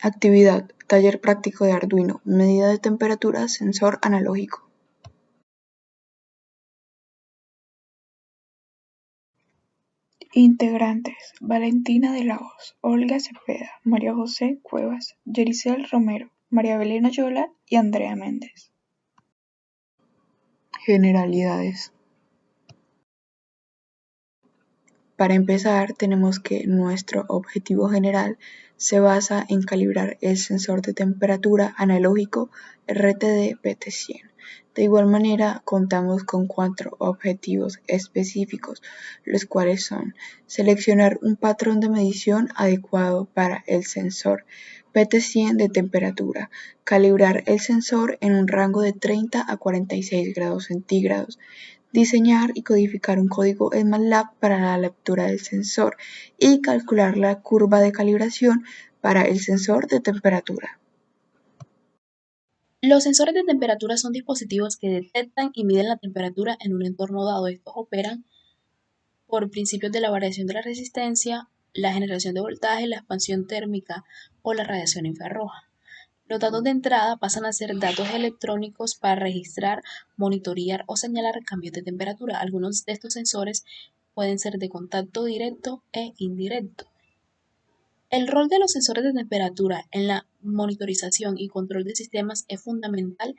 Actividad: taller práctico de Arduino, medida de temperatura, sensor analógico. Integrantes: Valentina de la Hoz, Olga Cepeda, María José Cuevas, Yericel Romero, María Belén Oyola y Andrea Méndez. Generalidades. Para empezar, tenemos que nuestro objetivo general se basa en calibrar el sensor de temperatura analógico RTD-PT100. De igual manera, contamos con 4 objetivos específicos, los cuales son seleccionar un patrón de medición adecuado para el sensor PT100 de temperatura, calibrar el sensor en un rango de 30 a 46 grados centígrados, diseñar y codificar un código en MATLAB para la lectura del sensor y calcular la curva de calibración para el sensor de temperatura. Los sensores de temperatura son dispositivos que detectan y miden la temperatura en un entorno dado. Estos operan por principios de la variación de la resistencia, la generación de voltaje, la expansión térmica o la radiación infrarroja. Los datos de entrada pasan a ser datos electrónicos para registrar, monitorear o señalar cambios de temperatura. Algunos de estos sensores pueden ser de contacto directo e indirecto. El rol de los sensores de temperatura en la monitorización y control de sistemas es fundamental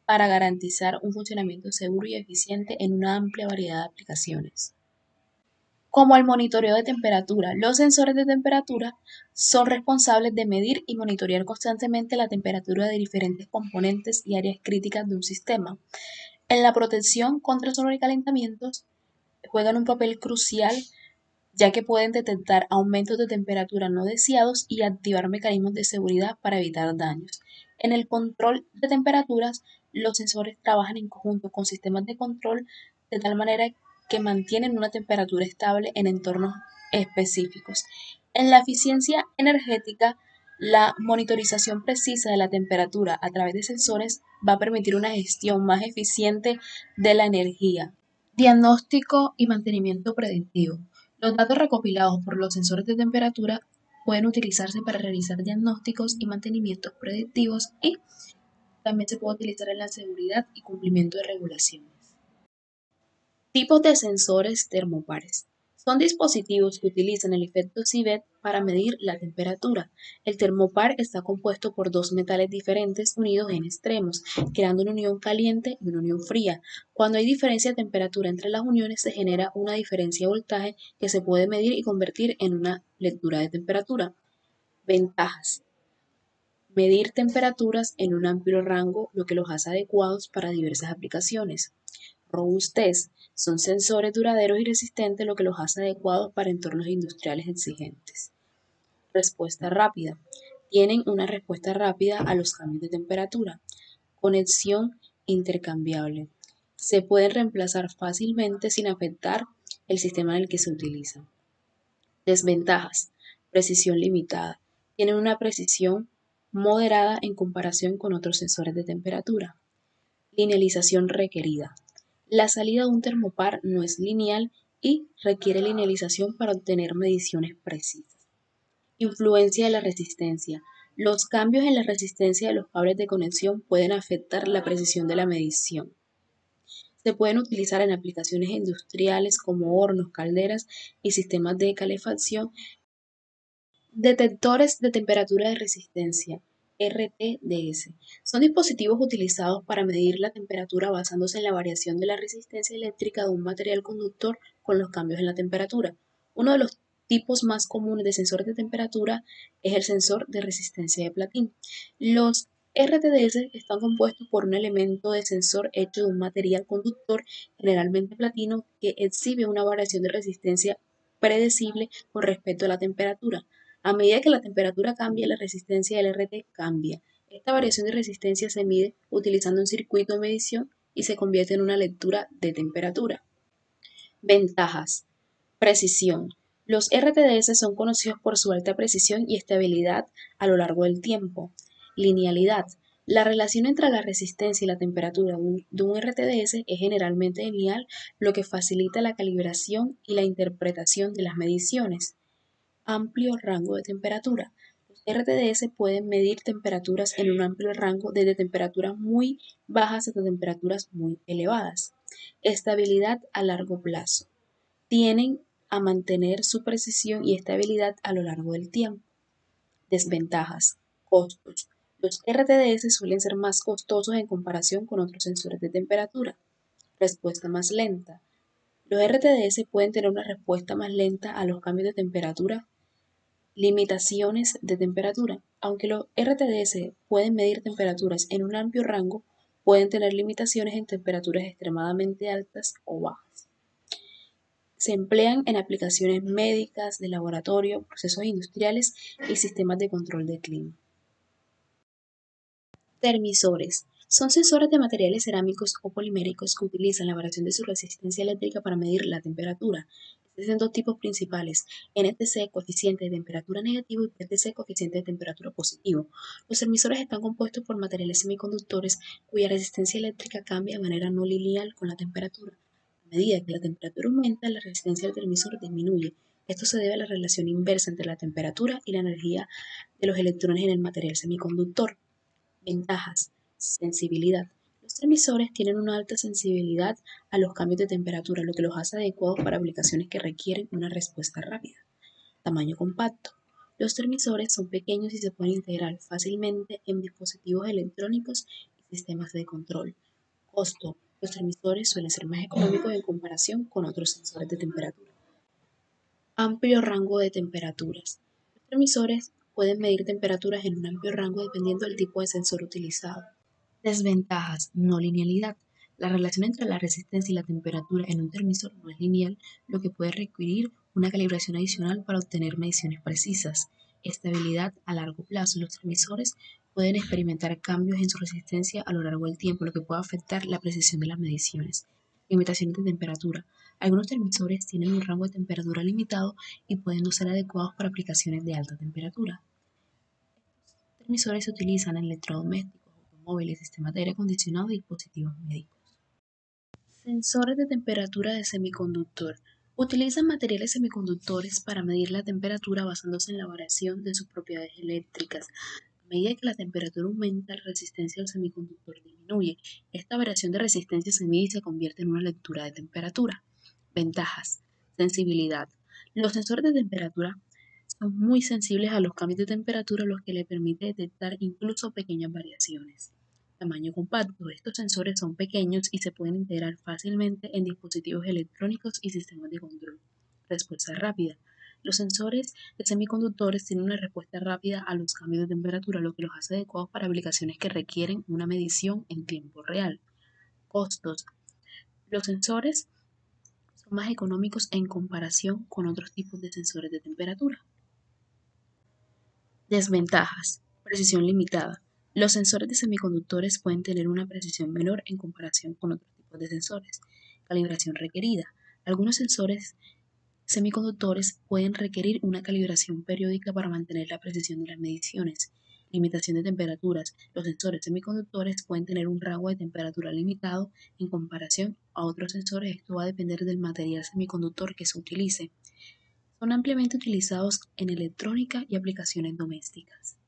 para garantizar un funcionamiento seguro y eficiente en una amplia variedad de aplicaciones. Como el monitoreo de temperatura, los sensores de temperatura son responsables de medir y monitorear constantemente la temperatura de diferentes componentes y áreas críticas de un sistema. En la protección contra sobrecalentamientos juegan un papel crucial, ya que pueden detectar aumentos de temperatura no deseados y activar mecanismos de seguridad para evitar daños. En el control de temperaturas, los sensores trabajan en conjunto con sistemas de control de tal manera que mantienen una temperatura estable en entornos específicos. En la eficiencia energética, la monitorización precisa de la temperatura a través de sensores va a permitir una gestión más eficiente de la energía. Diagnóstico y mantenimiento predictivo. Los datos recopilados por los sensores de temperatura pueden utilizarse para realizar diagnósticos y mantenimientos predictivos y también se puede utilizar en la seguridad y cumplimiento de regulaciones. Tipos de sensores termopares. Son dispositivos que utilizan el efecto Seebeck para medir la temperatura. El termopar está compuesto por dos metales diferentes unidos en extremos, creando una unión caliente y una unión fría. Cuando hay diferencia de temperatura entre las uniones, se genera una diferencia de voltaje que se puede medir y convertir en una lectura de temperatura. Ventajas: medir temperaturas en un amplio rango, lo que los hace adecuados para diversas aplicaciones. Robustez: son sensores duraderos y resistentes, lo que los hace adecuados para entornos industriales exigentes. Respuesta rápida: tienen una respuesta rápida a los cambios de temperatura. Conexión intercambiable: se pueden reemplazar fácilmente sin afectar el sistema en el que se utilizan. Desventajas: precisión limitada. Tienen una precisión moderada en comparación con otros sensores de temperatura. Linealización requerida: la salida de un termopar no es lineal y requiere linealización para obtener mediciones precisas. Influencia de la resistencia: los cambios en la resistencia de los cables de conexión pueden afectar la precisión de la medición. Se pueden utilizar en aplicaciones industriales como hornos, calderas y sistemas de calefacción. Detectores de temperatura de resistencia, RTDS. Son dispositivos utilizados para medir la temperatura basándose en la variación de la resistencia eléctrica de un material conductor con los cambios en la temperatura. Uno de los tipos más comunes de sensores de temperatura es el sensor de resistencia de platino. Los RTDS están compuestos por un elemento de sensor hecho de un material conductor, generalmente platino, que exhibe una variación de resistencia predecible con respecto a la temperatura. A medida que la temperatura cambia, la resistencia del RT cambia. Esta variación de resistencia se mide utilizando un circuito de medición y se convierte en una lectura de temperatura. Ventajas: precisión. Los RTDS son conocidos por su alta precisión y estabilidad a lo largo del tiempo. Linealidad. La relación entre la resistencia y la temperatura de un RTDS es generalmente lineal, lo que facilita la calibración y la interpretación de las mediciones. Amplio rango de temperatura. Los RTDS pueden medir temperaturas en un amplio rango desde temperaturas muy bajas hasta temperaturas muy elevadas. Estabilidad a largo plazo. Tienen a mantener su precisión y estabilidad a lo largo del tiempo. Desventajas. Costos. Los RTDS suelen ser más costosos en comparación con otros sensores de temperatura. Respuesta más lenta. Los RTDS pueden tener una respuesta más lenta a los cambios de temperatura. Limitaciones de temperatura. Aunque los RTDS pueden medir temperaturas en un amplio rango, pueden tener limitaciones en temperaturas extremadamente altas o bajas. Se emplean en aplicaciones médicas, de laboratorio, procesos industriales y sistemas de control de clima. Termisores. Son sensores de materiales cerámicos o poliméricos que utilizan la variación de su resistencia eléctrica para medir la temperatura. Existen dos tipos principales: NTC, coeficiente de temperatura negativo, y PTC, coeficiente de temperatura positivo. Los termisores están compuestos por materiales semiconductores cuya resistencia eléctrica cambia de manera no lineal con la temperatura. A medida que la temperatura aumenta, la resistencia del termisor disminuye. Esto se debe a la relación inversa entre la temperatura y la energía de los electrones en el material semiconductor. Ventajas. Sensibilidad. Los transmisores tienen una alta sensibilidad a los cambios de temperatura, lo que los hace adecuados para aplicaciones que requieren una respuesta rápida. Tamaño compacto. Los transmisores son pequeños y se pueden integrar fácilmente en dispositivos electrónicos y sistemas de control. Costo. Los transmisores suelen ser más económicos en comparación con otros sensores de temperatura. Amplio rango de temperaturas. Los transmisores pueden medir temperaturas en un amplio rango dependiendo del tipo de sensor utilizado. Desventajas. No linealidad. La relación entre la resistencia y la temperatura en un termisor no es lineal, lo que puede requerir una calibración adicional para obtener mediciones precisas. Estabilidad a largo plazo. Los termisores pueden experimentar cambios en su resistencia a lo largo del tiempo, lo que puede afectar la precisión de las mediciones. Limitaciones de temperatura. Algunos termisores tienen un rango de temperatura limitado y pueden no ser adecuados para aplicaciones de alta temperatura. Los termisores se utilizan en electrodomésticos, automóviles, sistemas de aire acondicionado y dispositivos médicos. Sensores de temperatura de semiconductor. Utilizan materiales semiconductores para medir la temperatura basándose en la variación de sus propiedades eléctricas. A medida que la temperatura aumenta, la resistencia del semiconductor disminuye. Esta variación de resistencia se mide y se convierte en una lectura de temperatura. Ventajas. Sensibilidad. Los sensores de temperatura son muy sensibles a los cambios de temperatura, lo que les permite detectar incluso pequeñas variaciones. Tamaño compacto. Estos sensores son pequeños y se pueden integrar fácilmente en dispositivos electrónicos y sistemas de control. Respuesta rápida. Los sensores de semiconductores tienen una respuesta rápida a los cambios de temperatura, lo que los hace adecuados para aplicaciones que requieren una medición en tiempo real. Costos. Los sensores son más económicos en comparación con otros tipos de sensores de temperatura. Desventajas. Precisión limitada. Los sensores de semiconductores pueden tener una precisión menor en comparación con otros tipos de sensores. Calibración requerida. Algunos sensores semiconductores pueden requerir una calibración periódica para mantener la precisión de las mediciones. Limitación de temperaturas. Los sensores semiconductores pueden tener un rango de temperatura limitado en comparación a otros sensores. Esto va a depender del material semiconductor que se utilice. Son ampliamente utilizados en electrónica y aplicaciones domésticas.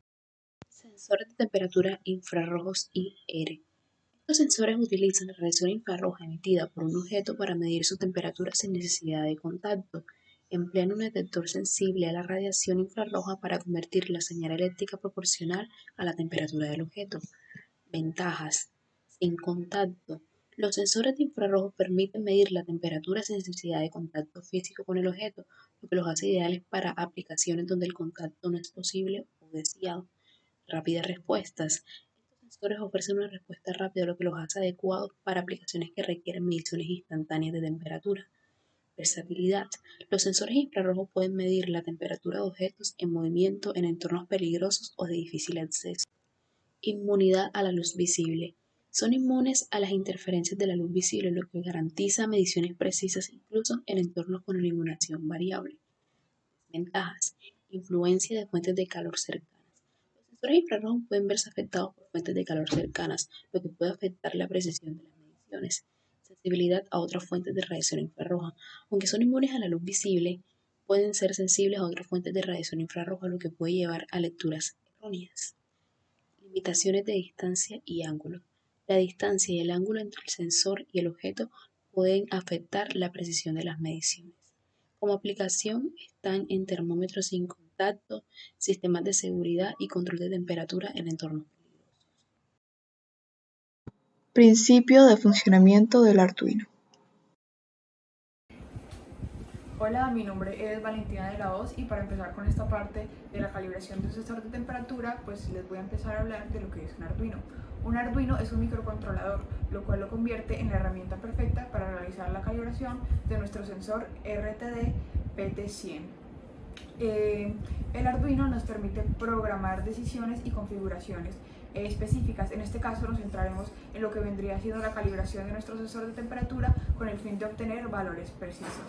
Sensores de temperatura infrarrojos IR. Estos sensores utilizan la radiación infrarroja emitida por un objeto para medir su temperatura sin necesidad de contacto. Emplean un detector sensible a la radiación infrarroja para convertir la señal eléctrica proporcional a la temperatura del objeto. Ventajas. Sin contacto. Los sensores de infrarrojo permiten medir la temperatura sin necesidad de contacto físico con el objeto, lo que los hace ideales para aplicaciones donde el contacto no es posible o deseado. Rápidas respuestas. Estos sensores ofrecen una respuesta rápida, lo que los hace adecuados para aplicaciones que requieren mediciones instantáneas de temperatura. Versatilidad. Los sensores infrarrojos pueden medir la temperatura de objetos en movimiento en entornos peligrosos o de difícil acceso. Inmunidad a la luz visible. Son inmunes a las interferencias de la luz visible, lo que garantiza mediciones precisas incluso en entornos con iluminación variable. Ventajas. Influencia de fuentes de calor cercanas. Los sensores infrarrojos pueden verse afectados por fuentes de calor cercanas, lo que puede afectar la precisión de las mediciones. Sensibilidad a otras fuentes de radiación infrarroja. Aunque son inmunes a la luz visible, pueden ser sensibles a otras fuentes de radiación infrarroja, lo que puede llevar a lecturas erróneas. Limitaciones de distancia y ángulo. La distancia y el ángulo entre el sensor y el objeto pueden afectar la precisión de las mediciones. Como aplicación están en termómetros sin contacto, sistemas de seguridad y control de temperatura en entornos peligrosos. Principio de funcionamiento del Arduino. Hola, mi nombre es Valentina de la Hoz y para empezar con esta parte de la calibración de un sensor de temperatura, pues les voy a empezar a hablar de lo que es un Arduino. Un Arduino es un microcontrolador, lo cual lo convierte en la herramienta perfecta para realizar la calibración de nuestro sensor RTD PT100. El Arduino nos permite programar decisiones y configuraciones específicas. En este caso nos centraremos en lo que vendría siendo la calibración de nuestro sensor de temperatura con el fin de obtener valores precisos.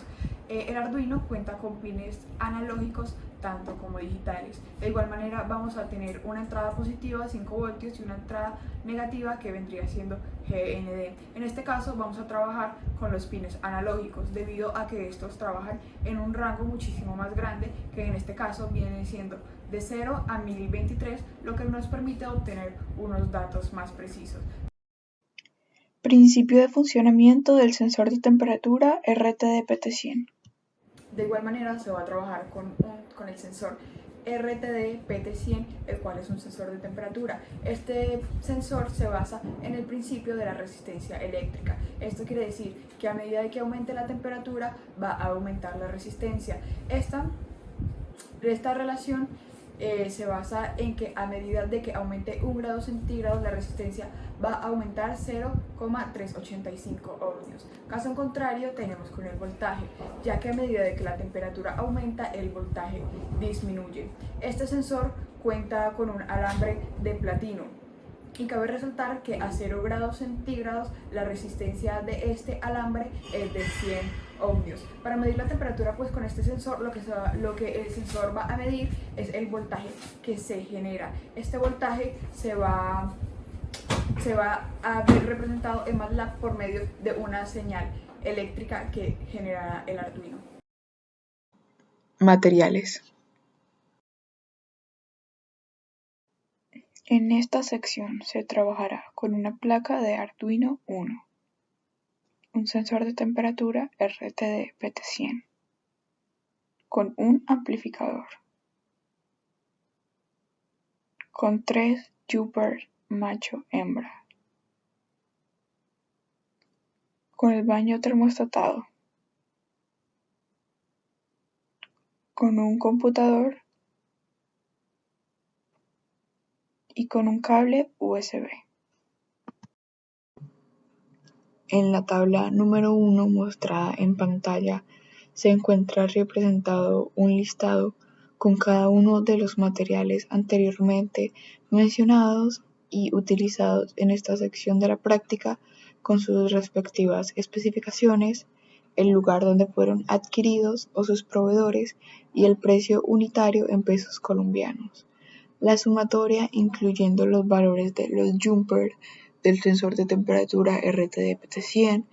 El Arduino cuenta con pines analógicos tanto como digitales. De igual manera vamos a tener una entrada positiva 5 voltios y una entrada negativa que vendría siendo GND. En este caso vamos a trabajar con los pines analógicos debido a que estos trabajan en un rango muchísimo más grande, que en este caso viene siendo de 0 a 1023, lo que nos permite obtener unos datos más precisos. Principio de funcionamiento del sensor de temperatura RTD-PT100. De igual manera se va a trabajar con el sensor RTD-PT100, el cual es un sensor de temperatura. Este sensor se basa en el principio de la resistencia eléctrica. Esto quiere decir que a medida de que aumente la temperatura va a aumentar la resistencia. Esta relación se basa en que a medida de que aumente 1 grado centígrado la resistencia va a aumentar 0,385 ohmios. Caso en contrario tenemos con el voltaje, ya que a medida de que la temperatura aumenta el voltaje disminuye. Este sensor cuenta con un alambre de platino. Y cabe resaltar que a 0 grados centígrados la resistencia de este alambre es de 100 ohmios. Para medir la temperatura, pues con este sensor lo que el sensor va a medir es el voltaje que se genera. Este voltaje se va a ver representado en MATLAB por medio de una señal eléctrica que genera el Arduino. Materiales. En esta sección se trabajará con una placa de Arduino Uno, un sensor de temperatura RTD-PT100, con un amplificador, con 3 jumpers macho-hembra, con el baño termostatado, con un computador y con un cable USB. En la tabla número 1 mostrada en pantalla se encuentra representado un listado con cada uno de los materiales anteriormente mencionados y utilizados en esta sección de la práctica, con sus respectivas especificaciones, el lugar donde fueron adquiridos o sus proveedores y el precio unitario en pesos colombianos. La sumatoria, incluyendo los valores de los jumpers, del sensor de temperatura RTD-PT100,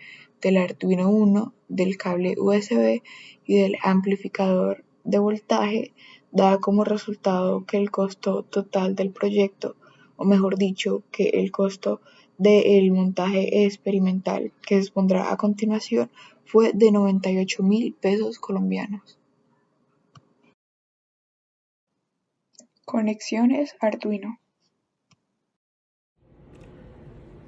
del Arduino Uno, del cable USB y del amplificador de voltaje, da como resultado que el costo total del proyecto, o mejor dicho, que el costo del montaje experimental que se expondrá a continuación, fue de 98.000 pesos colombianos. Conexiones Arduino.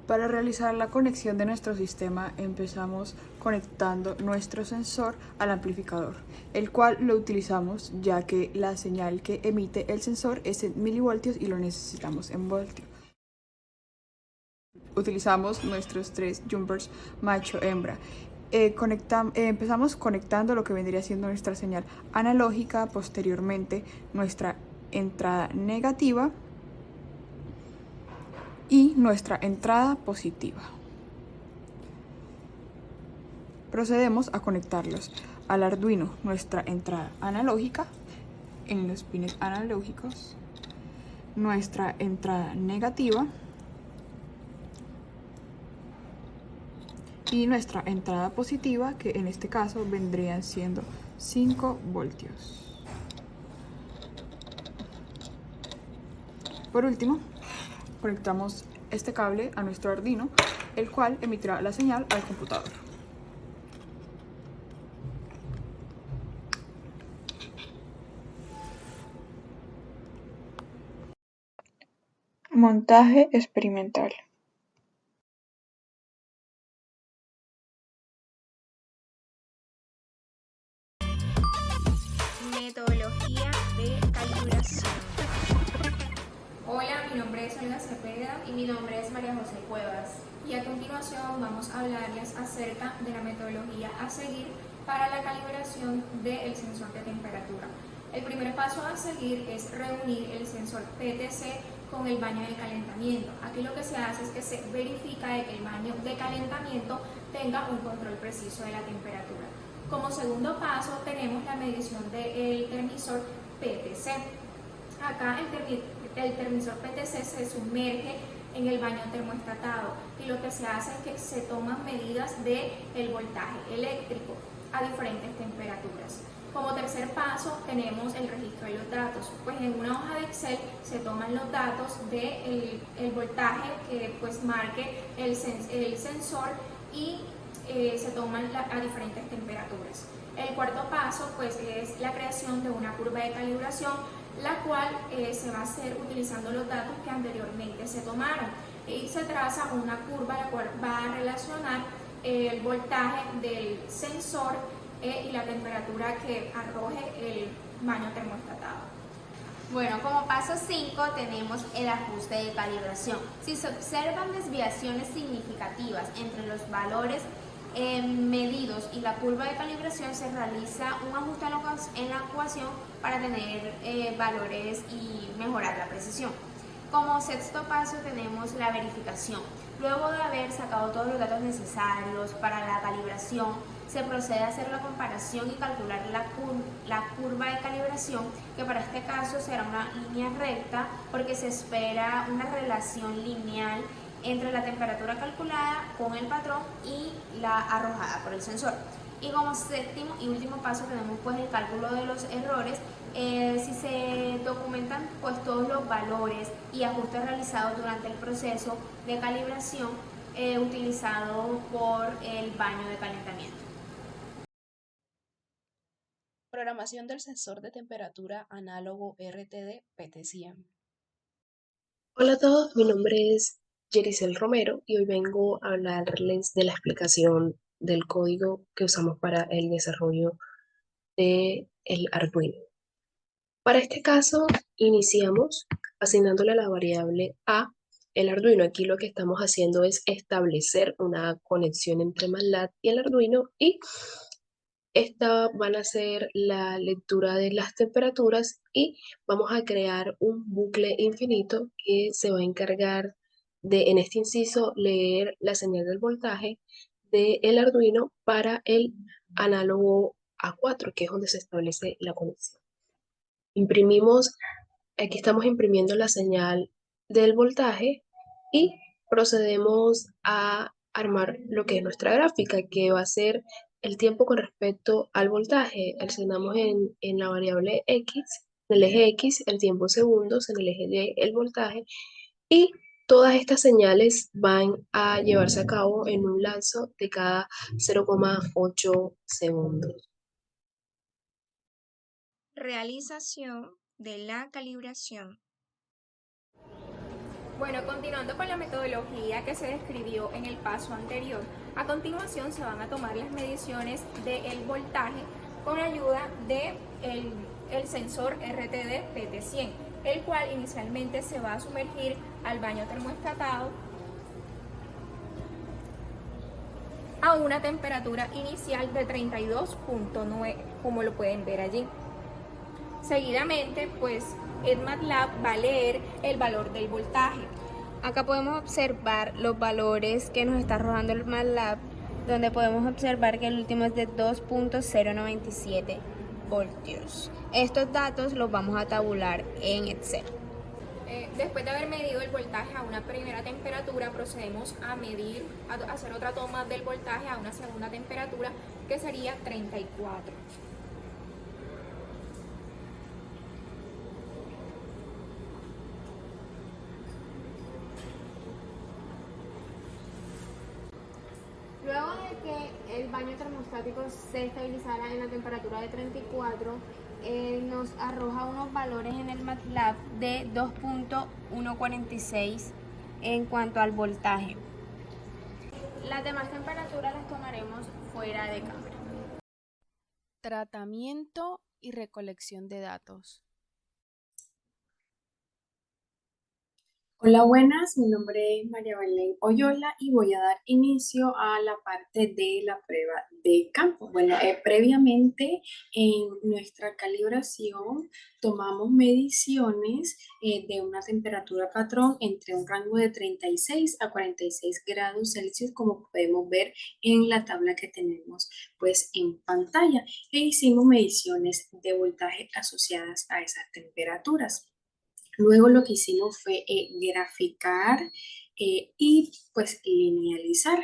Para realizar la conexión de nuestro sistema empezamos conectando nuestro sensor al amplificador, el cual lo utilizamos ya que la señal que emite el sensor es en milivoltios y lo necesitamos en voltios. Utilizamos nuestros 3 jumpers macho-hembra. Empezamos conectando lo que vendría siendo nuestra señal analógica, posteriormente nuestra entrada negativa y nuestra entrada positiva. Procedemos a conectarlos al Arduino, nuestra entrada analógica en los pines analógicos, nuestra entrada negativa y nuestra entrada positiva, que en este caso vendrían siendo 5 voltios. Por último, conectamos este cable a nuestro Arduino, el cual emitirá la señal al computador. Montaje experimental. Metodología de calibración. Hola, mi nombre es Olga Cepeda Y mi nombre es María José Cuevas. y a continuación vamos a hablarles acerca de la metodología a seguir para la calibración del sensor de temperatura. El primer paso a seguir es reunir el sensor PTC con el baño de calentamiento. Aquí lo que se hace es que se verifica de que el baño de calentamiento tenga un control preciso de la temperatura. Como segundo paso tenemos la medición del termisor PTC. Acá el termisor PTC se sumerge en el baño termoestatado y lo que se hace es que se toman medidas del voltaje eléctrico a diferentes temperaturas. Como tercer paso tenemos el registro de los datos, pues en una hoja de Excel se toman los datos del voltaje que pues marque el sensor y se toman a diferentes temperaturas. El cuarto paso pues es la creación de una curva de calibración, la cual se va a hacer utilizando los datos que anteriormente se tomaron y se traza una curva la cual va a relacionar el voltaje del sensor y la temperatura que arroje el baño termoestatado. Bueno, como paso 5 tenemos el ajuste de calibración. Si se observan desviaciones significativas entre los valores medidos y la curva de calibración, se realiza un ajuste en la ecuación para tener valores y mejorar la precisión. Como sexto paso tenemos la verificación. Luego de haber sacado todos los datos necesarios para la calibración, se procede a hacer la comparación y calcular la curva de calibración, que para este caso será una línea recta porque se espera una relación lineal entre la temperatura calculada con el patrón y la arrojada por el sensor. Y como séptimo y último paso tenemos pues el cálculo de los errores. Si se documentan pues todos los valores y ajustes realizados durante el proceso de calibración utilizado por el baño de calentamiento. Programación del sensor de temperatura análogo RTD-PT100. Hola a todos, mi nombre es Yericel Romero y hoy vengo a hablarles de la explicación del código que usamos para el desarrollo del Arduino. Para este caso, iniciamos asignándole a la variable A el Arduino. Aquí lo que estamos haciendo es establecer una conexión entre MATLAB y el Arduino y esta van a ser la lectura de las temperaturas y vamos a crear un bucle infinito que se va a encargar de, en este inciso, leer la señal del voltaje del Arduino para el análogo A4, que es donde se establece la conexión. Aquí estamos imprimiendo la señal del voltaje y procedemos a armar lo que es nuestra gráfica, que va a ser el tiempo con respecto al voltaje. Asignamos en la variable X, en el eje X, el tiempo en segundos, en el eje Y el voltaje, y todas estas señales van a llevarse a cabo en un lapso de cada 0,8 segundos. Realización de la calibración. Bueno, continuando con la metodología que se describió en el paso anterior, a continuación se van a tomar las mediciones del voltaje con ayuda del sensor RTD-PT100, el cual inicialmente se va a sumergir al baño termoestatado a una temperatura inicial de 32.9, como lo pueden ver allí. Seguidamente, pues MATLAB va a leer el valor del voltaje. Acá podemos observar los valores que nos está arrojando el MATLAB, donde podemos observar que el último es de 2.097 voltios. Estos datos los vamos a tabular en Excel. Después de haber medido el voltaje a una primera temperatura, procedemos a hacer otra toma del voltaje a una segunda temperatura, que sería 34. el baño termostático se estabilizara en la temperatura de 34, nos arroja unos valores en el MATLAB de 2.146 en cuanto al voltaje. Las demás temperaturas las tomaremos fuera de cámara. Tratamiento y recolección de datos. Hola, buenas, mi nombre es María Belén Oyola y voy a dar inicio a la parte de la prueba de campo. Bueno, previamente en nuestra calibración tomamos mediciones de una temperatura patrón entre un rango de 36 a 46 grados Celsius, como podemos ver en la tabla que tenemos pues en pantalla, e hicimos mediciones de voltaje asociadas a esas temperaturas. Luego lo que hicimos fue graficar y pues linealizar.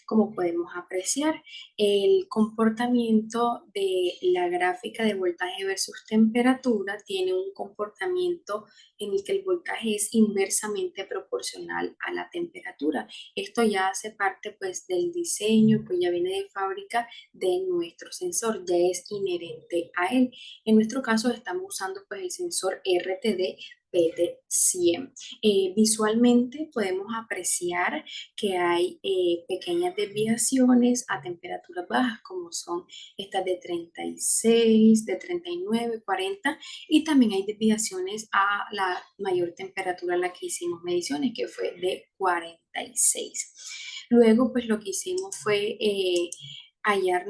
Como podemos apreciar, el comportamiento de la gráfica de voltaje versus temperatura tiene un comportamiento en el que el voltaje es inversamente proporcional a la temperatura. Esto ya hace parte pues del diseño, pues ya viene de fábrica de nuestro sensor, ya es inherente a él. En nuestro caso estamos usando pues el sensor RTD PT100. Visualmente podemos apreciar que hay pequeñas desviaciones a temperaturas bajas, como son estas de 36, de 39, 40, y también hay desviaciones a la mayor temperatura a la que hicimos mediciones, que fue de 46. Luego, pues lo que hicimos fue hallar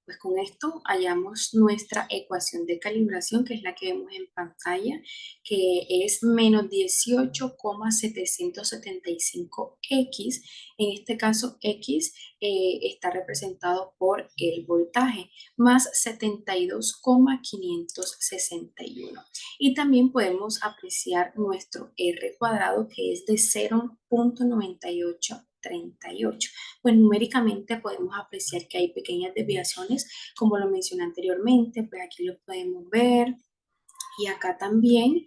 pues con esto hallamos nuestra ecuación de calibración, que es la que vemos en pantalla, que es menos 18,775x. En este caso, x está representado por el voltaje, más 72,561. Y también podemos apreciar nuestro R cuadrado, que es de 0.9838. Pues numéricamente podemos apreciar que hay pequeñas desviaciones, como lo mencioné anteriormente, pues aquí lo podemos ver y acá también.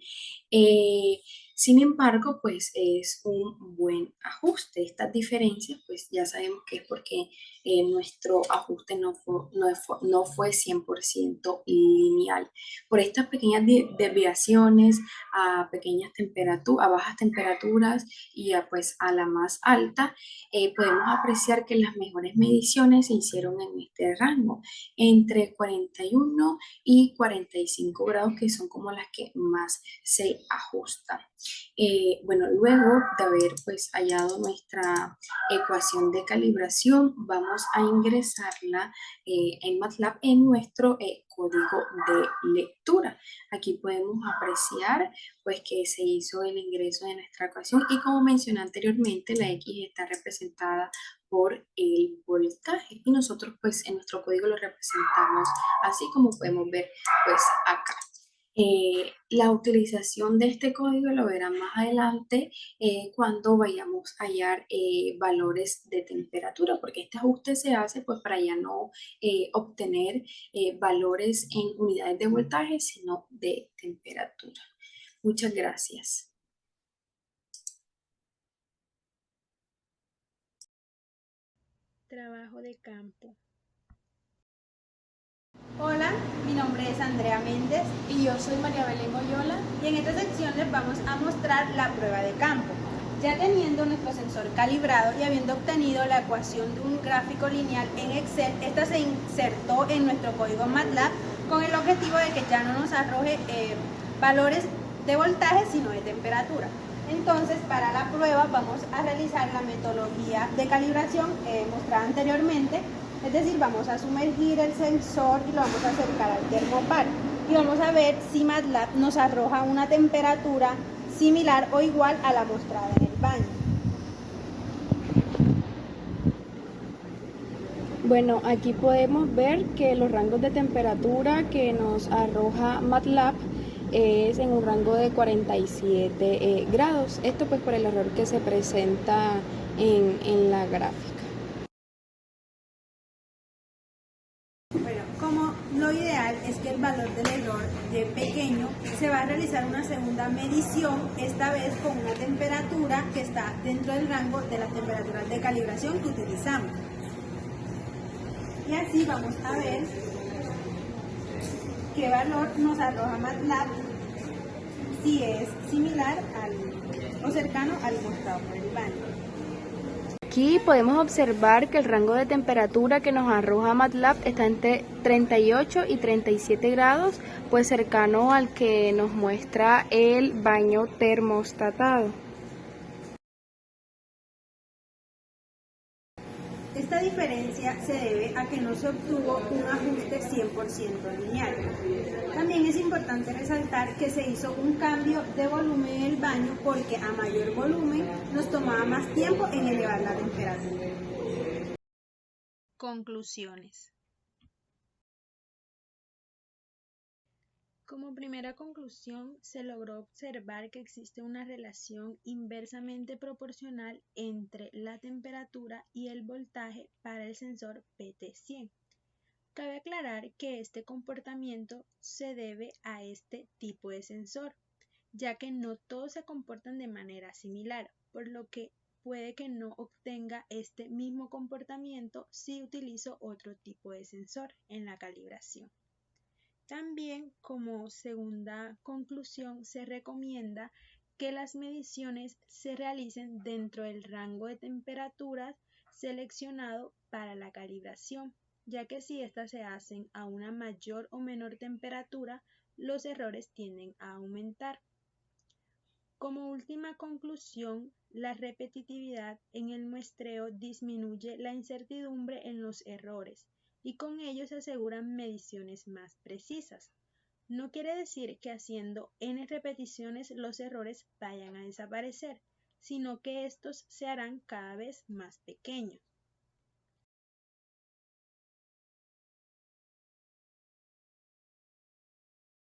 Sin embargo, pues es un buen ajuste. Estas diferencias, pues ya sabemos que es porque nuestro ajuste no fue 100% lineal. Por estas pequeñas desviaciones a pequeñas temperaturas, a bajas temperaturas y pues a la más alta, podemos apreciar que las mejores mediciones se hicieron en este rango, entre 41 y 45 grados, que son como las que más se ajustan. Bueno, luego de haber pues hallado nuestra ecuación de calibración, vamos a ingresarla en MATLAB en nuestro código de lectura. Aquí podemos apreciar pues que se hizo el ingreso de nuestra ecuación y, como mencioné anteriormente, la X está representada por el voltaje y nosotros pues en nuestro código lo representamos así, como podemos ver pues acá. La utilización de este código lo verán más adelante cuando vayamos a hallar valores de temperatura, porque este ajuste se hace pues para ya no obtener valores en unidades de voltaje, sino de temperatura. Muchas gracias. Trabajo de campo. Hola, mi nombre es Andrea Méndez Y yo soy María Belén Oyola. y en esta sección les vamos a mostrar la prueba de campo. Ya teniendo nuestro sensor calibrado y habiendo obtenido la ecuación de un gráfico lineal en Excel, esta se insertó en nuestro código MATLAB con el objetivo de que ya no nos arroje valores de voltaje, sino de temperatura. Entonces, para la prueba vamos a realizar la metodología de calibración mostrada anteriormente. Es decir, vamos a sumergir el sensor y lo vamos a acercar al termopar y vamos a ver si MATLAB nos arroja una temperatura similar o igual a la mostrada en el baño. Bueno, aquí podemos ver que los rangos de temperatura que nos arroja MATLAB es en un rango de 47 grados. Esto pues por el error que se presenta en la gráfica. Bueno, como lo ideal es que el valor del error de pequeño, se va a realizar una segunda medición, esta vez con una temperatura que está dentro del rango de las temperaturas de calibración que utilizamos. Y así vamos a ver qué valor nos arroja MATLAB si es similar o cercano al mostrado por el baño. Aquí podemos observar que el rango de temperatura que nos arroja MATLAB está entre 38 y 37 grados, pues cercano al que nos muestra el baño termostatado. Esta diferencia se debe a que no se obtuvo un ajuste 100% lineal. También es importante resaltar que se hizo un cambio de volumen en el baño porque a mayor volumen nos tomaba más tiempo en elevar la temperatura. Conclusiones. Como primera conclusión, se logró observar que existe una relación inversamente proporcional entre la temperatura y el voltaje para el sensor PT100. Cabe aclarar que este comportamiento se debe a este tipo de sensor, ya que no todos se comportan de manera similar, por lo que puede que no obtenga este mismo comportamiento si utilizo otro tipo de sensor en la calibración. También, como segunda conclusión, se recomienda que las mediciones se realicen dentro del rango de temperaturas seleccionado para la calibración, ya que si éstas se hacen a una mayor o menor temperatura, los errores tienden a aumentar. Como última conclusión, la repetitividad en el muestreo disminuye la incertidumbre en los errores y con ello se aseguran mediciones más precisas. No quiere decir que haciendo n repeticiones los errores vayan a desaparecer, sino que estos se harán cada vez más pequeños.